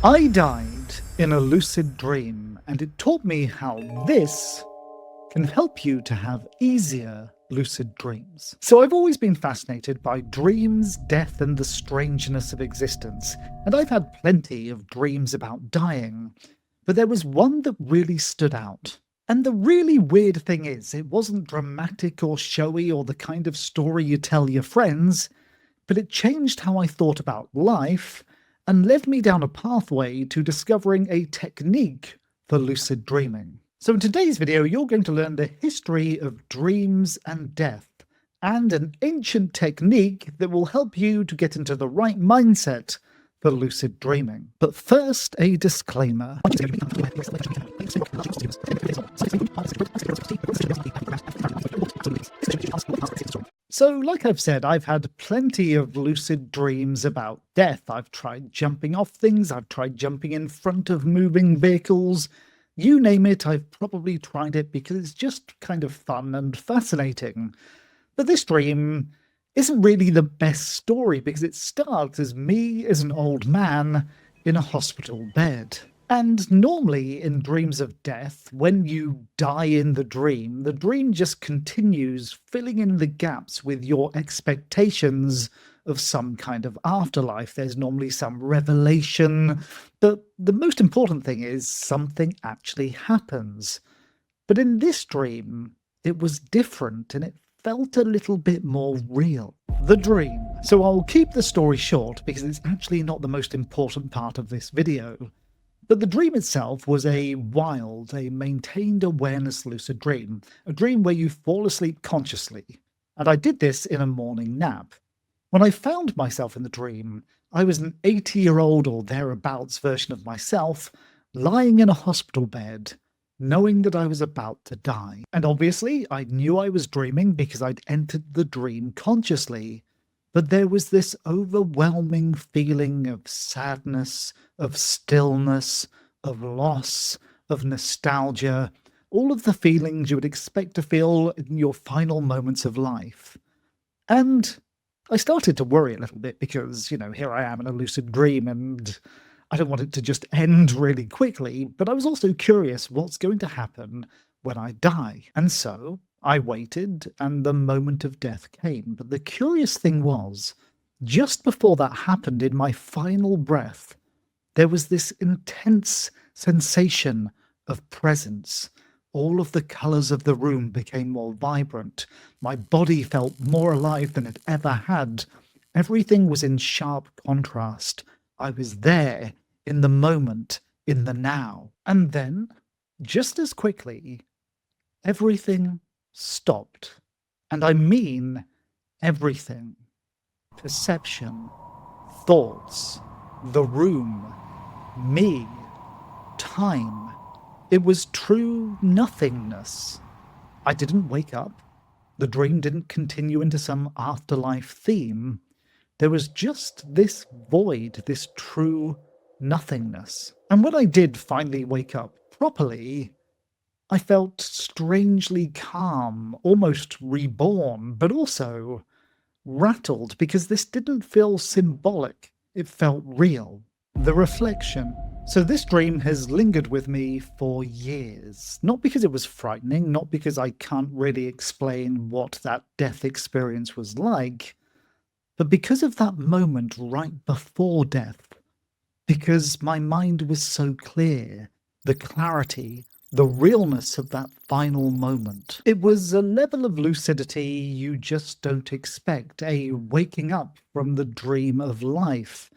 I died in a lucid dream, and it taught me how this can help you to have easier lucid dreams. So I've always been fascinated by dreams, death, and the strangeness of existence, and I've had plenty of dreams about dying, but there was one that really stood out. And the really weird thing is, it wasn't dramatic or showy or the kind of story you tell your friends, but it changed how I thought about life and led me down a pathway to discovering a technique for lucid dreaming. So in today's video, you're going to learn the history of dreams and death, and an ancient technique that will help you to get into the right mindset for lucid dreaming. But first, a disclaimer. So, like I've said, I've had plenty of lucid dreams about death. I've tried jumping off things, I've tried jumping in front of moving vehicles. You name it, I've probably tried it because it's just kind of fun and fascinating. But this dream isn't really the best story because it starts as me as an old man in a hospital bed. And normally in dreams of death, when you die in the dream just continues filling in the gaps with your expectations of some kind of afterlife. There's normally some revelation, but the most important thing is something actually happens. But in this dream, it was different and it felt a little bit more real. The dream. So I'll keep the story short because it's actually not the most important part of this video. But the dream itself was a maintained awareness lucid dream, a dream where you fall asleep consciously. And I did this in a morning nap. When I found myself in the dream, I was an 80-year-old or thereabouts version of myself, lying in a hospital bed, knowing that I was about to die. And obviously, I knew I was dreaming because I'd entered the dream consciously. But there was this overwhelming feeling of sadness, of stillness, of loss, of nostalgia, all of the feelings you would expect to feel in your final moments of life. And I started to worry a little bit because, here I am in a lucid dream and I don't want it to just end really quickly, but I was also curious what's going to happen when I die. And so I waited, and the moment of death came. But the curious thing was, just before that happened, in my final breath, there was this intense sensation of presence. All of the colors of the room became more vibrant. My body felt more alive than it ever had. Everything was in sharp contrast. I was there, in the moment, in the now. And then, just as quickly, everything stopped. And I mean everything. Perception, thoughts, the room, me, time. It was true nothingness. I didn't wake up. The dream didn't continue into some afterlife theme. There was just this void, this true nothingness. And when I did finally wake up properly, I felt strangely calm, almost reborn, but also rattled because this didn't feel symbolic. It felt real. The reflection. So this dream has lingered with me for years. Not because it was frightening, not because I can't really explain what that death experience was like, but because of that moment right before death. Because my mind was so clear, the clarity, the realness of that final moment. It was a level of lucidity you just don't expect, a waking up from the dream of life.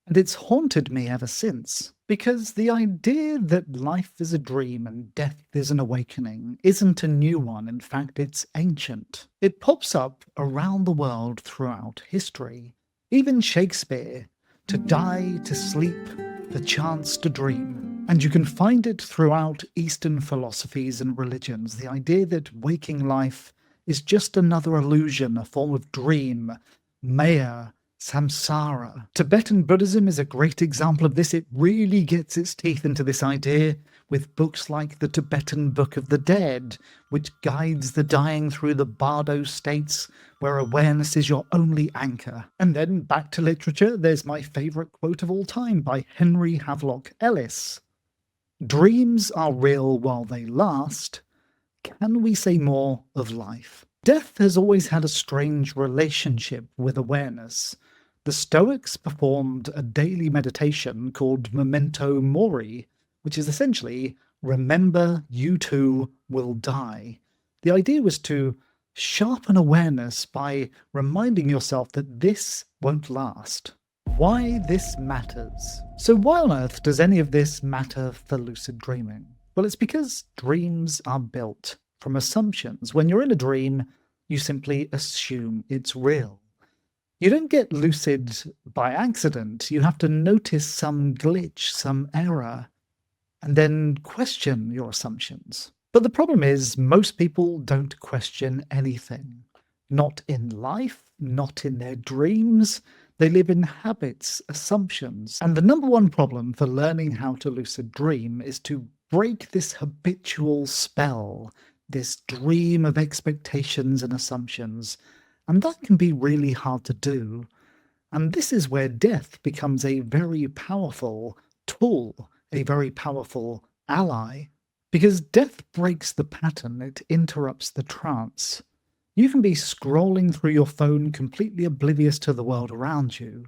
And it's haunted me ever since, because the idea that life is a dream and death is an awakening isn't a new one. In fact, it's ancient. It pops up around the world throughout history. Even Shakespeare, to die, to sleep, the chance to dream. And you can find it throughout Eastern philosophies and religions, the idea that waking life is just another illusion, a form of dream, maya, samsara. Tibetan Buddhism is a great example of this. It really gets its teeth into this idea with books like the Tibetan Book of the Dead, which guides the dying through the bardo states where awareness is your only anchor. And then back to literature, there's my favourite quote of all time by Henry Havelock Ellis. "Dreams are real while they last. Can we say more of life?" Death has always had a strange relationship with awareness. The Stoics performed a daily meditation called Memento Mori, which is essentially, remember you too will die. The idea was to sharpen awareness by reminding yourself that this won't last. Why this matters. So why on earth does any of this matter for lucid dreaming? Well, it's because dreams are built from assumptions. When you're in a dream, you simply assume it's real. You don't get lucid by accident. You have to notice some glitch, some error, and then question your assumptions. But the problem is, most people don't question anything. Not in life, not in their dreams. They live in habits, assumptions. And the number one problem for learning how to lucid dream is to break this habitual spell, this dream of expectations and assumptions. And that can be really hard to do. And this is where death becomes a very powerful tool, a very powerful ally. Because death breaks the pattern, it interrupts the trance. You can be scrolling through your phone completely oblivious to the world around you,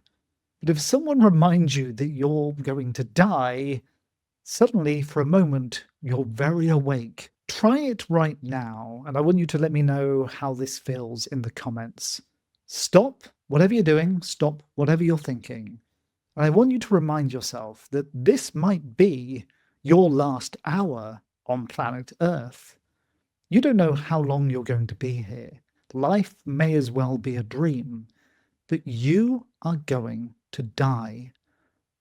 but if someone reminds you that you're going to die, suddenly for a moment you're very awake. Try it right now, and I want you to let me know how this feels in the comments. Stop whatever you're doing, stop whatever you're thinking, and I want you to remind yourself that this might be your last hour on planet Earth. You don't know how long you're going to be here. Life may as well be a dream, but you are going to die.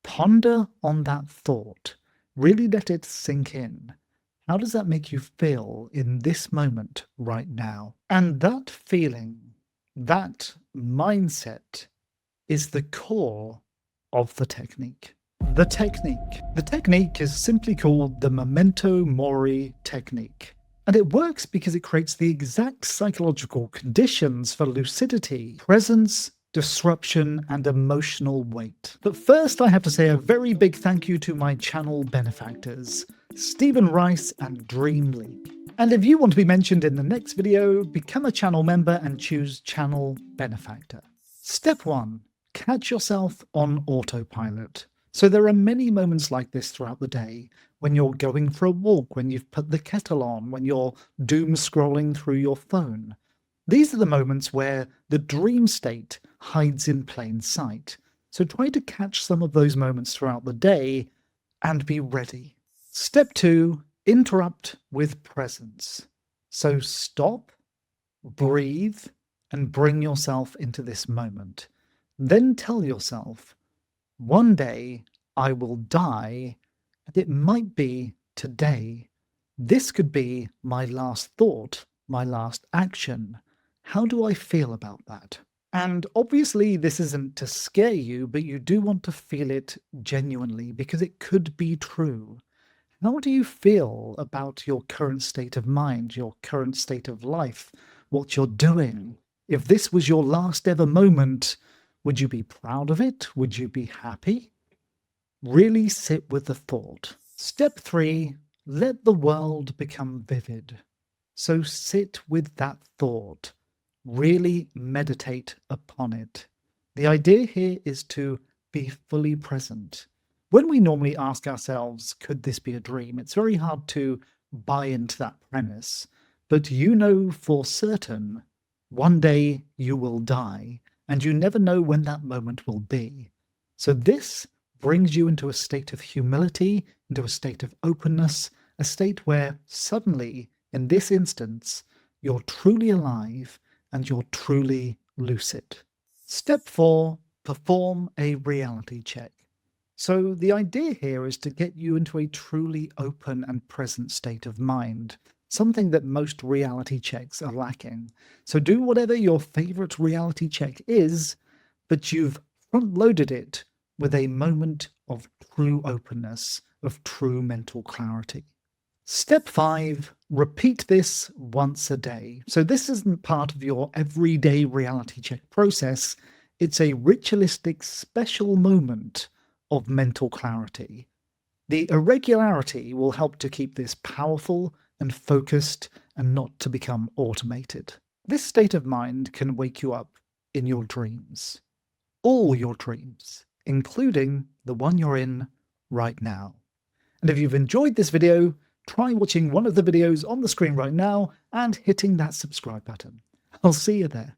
Ponder on that thought. Really let it sink in. How does that make you feel in this moment right now? And that feeling, that mindset, is the core of the technique. The technique. The technique is simply called the Memento Mori technique. And it works because it creates the exact psychological conditions for lucidity, presence, disruption, and emotional weight. But first, I have to say a very big thank you to my channel benefactors, Stephen Rice and dreamlike. And if you want to be mentioned in the next video, become a channel member and choose Channel Benefactor. Step 1. Catch yourself on autopilot. So there are many moments like this throughout the day, when you're going for a walk, when you've put the kettle on, when you're doom scrolling through your phone. These are the moments where the dream state hides in plain sight. So try to catch some of those moments throughout the day and be ready. Step 2, interrupt with presence. So stop, breathe, and bring yourself into this moment. Then tell yourself, one day I will die, and it might be today. This could be my last thought, my last action. How do I feel about that? And obviously, this isn't to scare you, but you do want to feel it genuinely because it could be true. How do you feel about your current state of mind, your current state of life, what you're doing? If this was your last ever moment, would you be proud of it? Would you be happy? Really sit with the thought. Step 3, let the world become vivid. So sit with that thought. Really meditate upon it. The idea here is to be fully present. When we normally ask ourselves, could this be a dream? It's very hard to buy into that premise. But you know for certain, one day you will die, and you never know when that moment will be. So this brings you into a state of humility, into a state of openness, a state where suddenly, in this instance, you're truly alive and you're truly lucid. Step 4, perform a reality check. So the idea here is to get you into a truly open and present state of mind, something that most reality checks are lacking. So do whatever your favorite reality check is, but you've front-loaded it with a moment of true openness, of true mental clarity. Step 5, repeat this once a day. So this isn't part of your everyday reality check process. It's a ritualistic special moment of mental clarity. The irregularity will help to keep this powerful and focused and not to become automated. This state of mind can wake you up in your dreams. All your dreams, including the one you're in right now. And if you've enjoyed this video, try watching one of the videos on the screen right now and hitting that subscribe button. I'll see you there.